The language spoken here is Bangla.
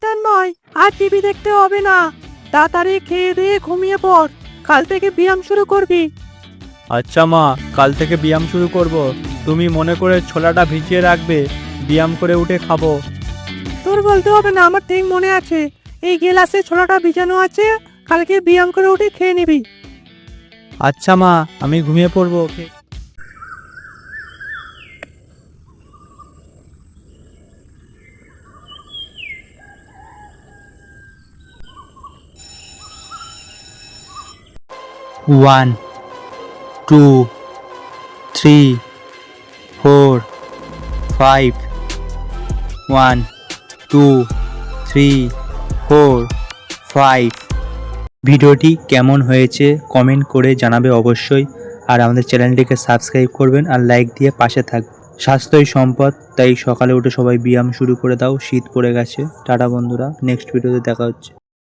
তন্ময়, আর টিভি দেখতে হবে না। তাড়াতাড়ি খেয়ে দিয়ে ঘুমিয়ে পড়, কাল থেকে ব্যায়াম শুরু করবি। আচ্ছা মা, কাল থেকে ব্যায়াম শুরু করব। তুমি মনে করে ছোলাটা ভিজিয়ে রাখবে, ব্যায়াম করে উঠে খাবো। তোর বলতে হবে না, আমার ঠিক মনে আছে। এই গেলাসে ছোলাটা ভিজানো আছে, কালকে ব্যায়াম করে উঠে খেয়ে নিবি। আচ্ছা মা, আমি ঘুমিয়ে পড়বো। 1 2 3 4 5 1 2 3 4 5। ভিডিওটি কেমন হয়েছে কমেন্ট করে জানাবে অবশ্যই। আর আমাদের চ্যানেলটিকে সাবস্ক্রাইব করবেন আর লাইক দিয়ে পাশে থাকবেন। স্বাস্থ্যই সম্পদ, তাই সকালে উঠে সবাই ব্যায়াম শুরু করে দাও। শীত পড়ে গেছে। টাটা বন্ধুরা, নেক্সট ভিডিওতে দেখা হচ্ছে।